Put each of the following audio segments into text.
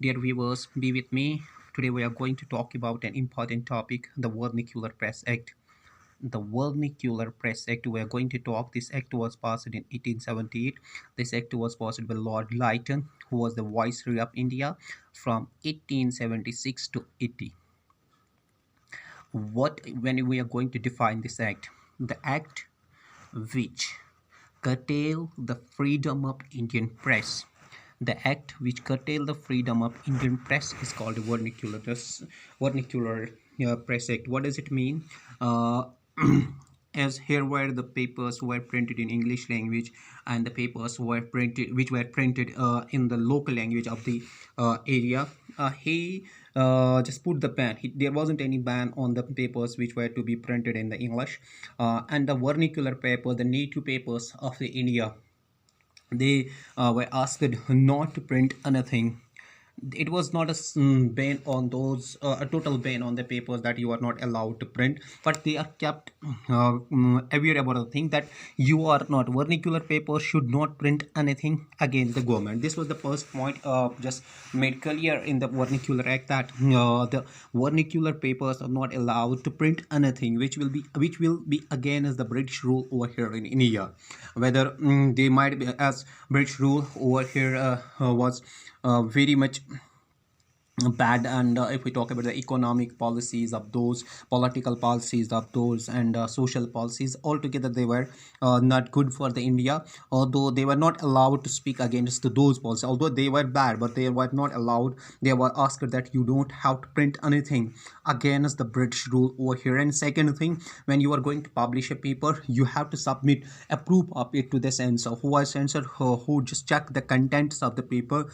Dear viewers, be with me. Today we are going to talk about an important topic, the Vernacular Press Act. The Vernacular Press Act, we are going to talk. This act was passed in 1878. This act was passed by Lord Lytton, who was the Viceroy of India from 1876 to 80. When we are going to define this act, the act which curtail the freedom of Indian press. The act which curtail the freedom of Indian press is called vernacular. This vernacular press act. What does it mean? Uh, as here were the papers were printed in English language, and the papers were printed which were printed in the local language of the area. He just put the ban. There wasn't any ban on the papers which were to be printed in the English, and the vernacular paper, the native papers of the India, they were asked not to print anything. It was not a ban on those, a total ban on the papers that you are not allowed to print, but they are kept aware about the thing that you are not, vernacular papers should not print anything against the government. This was the first point just made clear in the vernacular act, that the vernacular papers are not allowed to print anything which will be against the British rule over here in India. Whether they might be, as British rule over here was very much bad, and if we talk about the economic policies of those, political policies of those, and social policies altogether, they were not good for the India. Although they were not allowed to speak against those policies, although they were bad, but they were not allowed. They were asked that you don't have to print anything against the British rule over here. And second thing, when you are going to publish a paper, you have to submit a proof of it to the censor, who was censor, who just check the contents of the paper.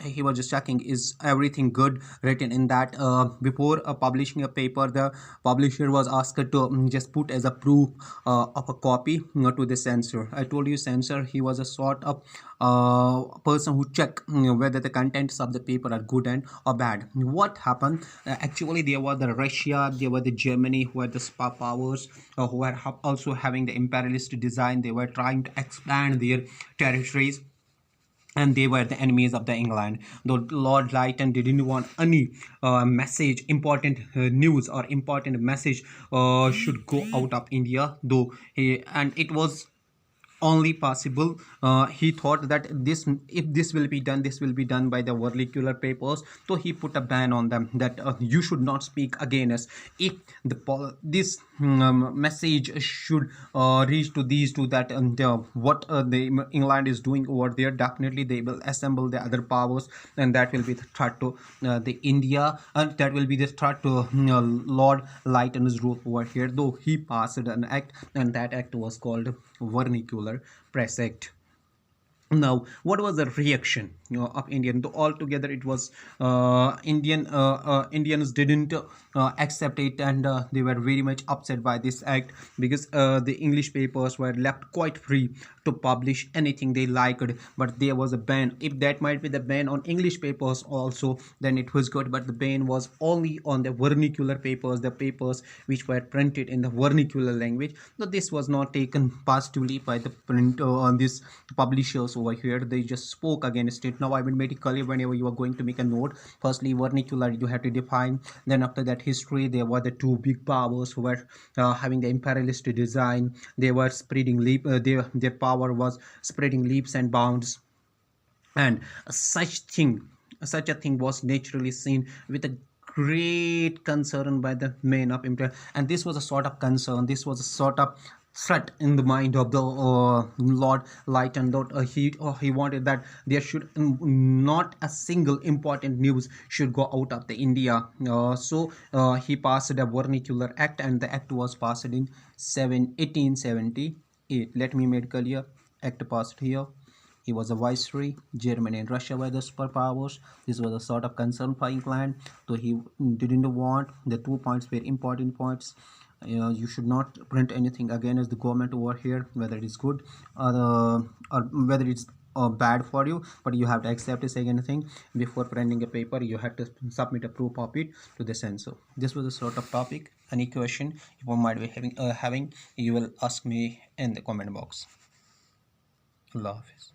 He was just checking is everything good written in that. Before publishing a paper, the publisher was asked to just put as a proof of a copy to the censor. I told you censor, he was a sort of person who check whether the contents of the paper are good and or bad. What happened, actually there was the Russia, there were the Germany, who were the superpowers, who were also having the imperialist design. They were trying to expand their territories, and they were the enemies of the England. Though Lord Lytton didn't want any message, important news or important message should go out of India, though he, and it was only possible, he thought that this, if this will be done, this will be done by the vernacular papers. So he put a ban on them that you should not speak against. If this message should reach to these two, that what the England is doing over there, definitely they will assemble the other powers, and that will be the threat to the India, and that will be the threat to Lord Lytton's rule over here. Though he passed an act, and that act was called Vernacular Press Act. Now, what was the reaction of Indian? Though altogether it was Indians didn't accept it, and they were very much upset by this act, because the English papers were left quite free to publish anything they liked. But there was a ban. If that might be the ban on English papers also, then it was good, but the ban was only on the vernacular papers, the papers which were printed in the vernacular language. So this was not taken positively by the print on this publishers over here. They just spoke against it. Now I will make it clear whenever you are going to make a note. Firstly, vernacular you have to define. Then after that, history, there were the two big powers who were having the imperialist design. They were spreading their power was spreading leaps and bounds, and such a thing was naturally seen with a great concern by the men of empire. And this was a sort of concern, this was a sort of threat in the mind of the Lord Lytton, that he wanted that there should not a single important news should go out of the India. So he passed a vernacular act, and the act was passed in 1878. Let me make clear, act passed here. He was a viceroy. Germany and Russia were the superpowers. This was a sort of concern for England. So he didn't want, the 2 points very important points. You should not print anything against the government over here, whether it is good or whether it's bad for you, but you have to accept this second thing. Before printing a paper, you have to submit a proof of it to the censor. This was a sort of topic. Any question you might be having, you will ask me in the comment box. Allah Hafiz.